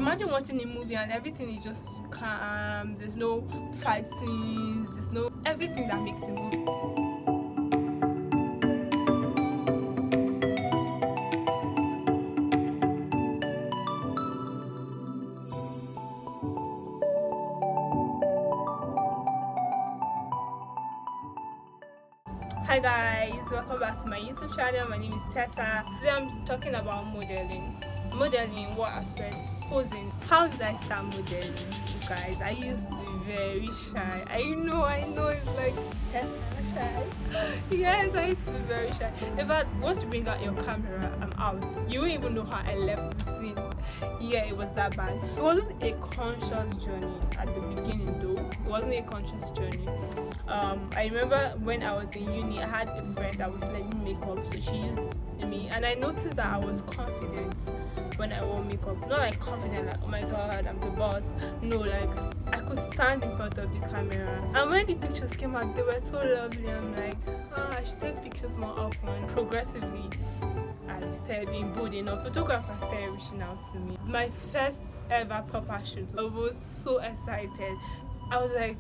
Imagine watching a movie and everything is just calm, there's no fight scenes, there's no everything that makes a movie. Hi guys, welcome back to my YouTube channel. My name is Tessa. Today I'm talking about modeling. Modeling, what aspects? Posing. How did I start modeling? You guys, I used to be very shy. I know it's like Tessa shy. Yes, I used to be very shy. In fact, once you bring out your camera, I'm out. You won't even know how I left the scene. Yeah, it was that bad. It wasn't a conscious journey at the beginning though. It wasn't a conscious journey. I remember when I was in uni, I had a friend that was learning makeup, so she used me, and I noticed that I was confident when I wore makeup. Not like confident, like oh my god, I'm the boss. No, like I could stand in front of the camera. And when the pictures came out, they were so lovely. I'm like, I should take pictures more often. Progressively, I started being bold enough. Photographers started reaching out to me. My first ever proper shoot, I was so excited. I was like,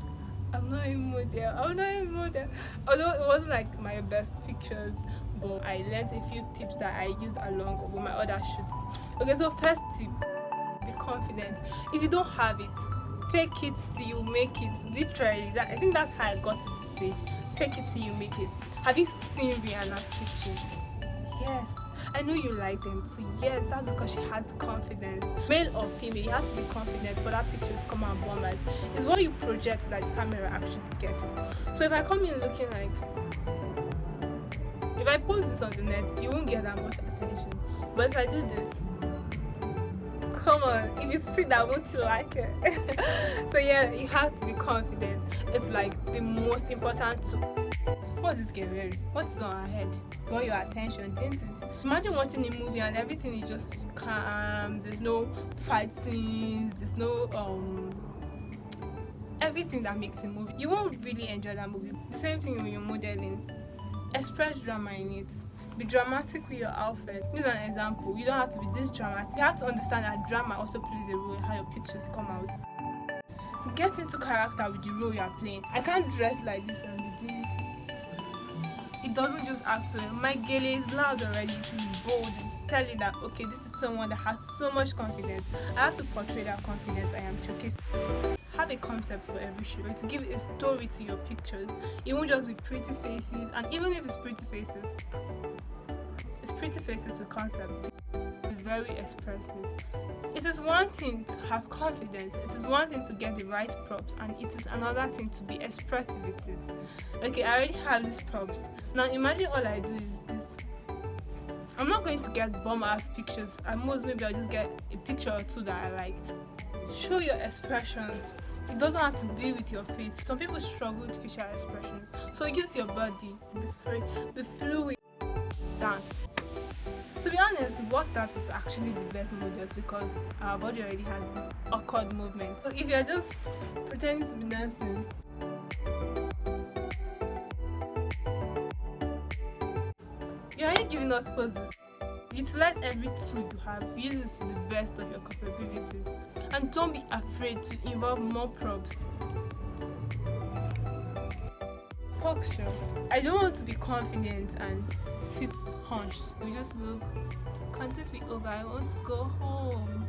I'm not a model. Although it wasn't like my best pictures, but I learned a few tips that I use along with my other shoots. Okay, so first tip, be confident. If you don't have it, fake it till you make it. Literally, I think that's how I got to this stage. Fake it till you make it. Have you seen Rihanna's pictures? Yes. I know you like them, so yes, that's because she has the confidence. Male or female, you have to be confident for that picture to come out bombers. It's what you project that the camera actually gets. So if I come in looking like, if I post this on the net, you won't get that much attention. But if I do this, come on, if you see that, won't you like it? So yeah, you have to be confident. It's like the most important tool. What's this girl wearing? What's on her head? Got your attention, didn't it? Imagine watching a movie and everything is just calm, there's no fight scenes, there's no everything that makes a movie. You won't really enjoy that movie. The same thing when you're modeling. Express drama in it. Be dramatic with your outfit. This is an example. You don't have to be this dramatic. You have to understand that drama also plays a role in how your pictures come out. Get into character with the role you are playing. I can't dress like this and be doing. It doesn't just act well. My gele is loud already, it's bold, it's telling that okay, this is someone that has so much confidence. I have to portray that confidence I am showcasing. Have a concept for every shoot to give a story to your pictures. It won't just be pretty faces, and even if it's pretty faces with concepts. It's very expressive. It is one thing to have confidence, it is one thing to get the right props, and it is another thing to be expressive with it. Okay, I already have these props. Now imagine all I do is this. I'm not going to get bomb ass pictures. At most maybe I'll just get a picture or two that I like. Show your expressions. It doesn't have to be with your face. Some people struggle with facial expressions. So use your body. Be free, be fluid. Dance. To be honest, the worst dance is actually the best models because our body already has this awkward movement. So if you're just pretending to be dancing, you're already giving us poses. Utilize every tool you have, use it to the best of your capabilities, and don't be afraid to involve more props. Posture. I don't want to be confident and sit hunched. We just will. Can't it be over? I want to go home.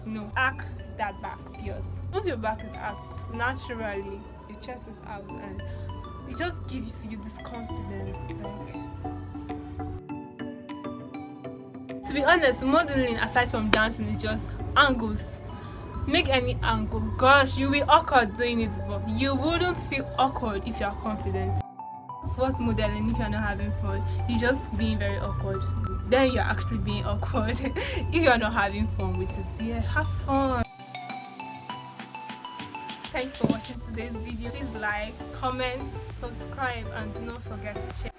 No, arc that back first. Once your back is arched, naturally your chest is out, and it just gives you this confidence. To be honest, modeling aside from dancing is just angles. Make any angle. Gosh, you'll be awkward doing it, but you wouldn't feel awkward if you're confident. What's modeling if you're not having fun? You're just being very awkward. Then you're actually being awkward if you're not having fun with it. Yeah, have fun. Thanks for watching today's video. Please like, comment, subscribe, and do not forget to share.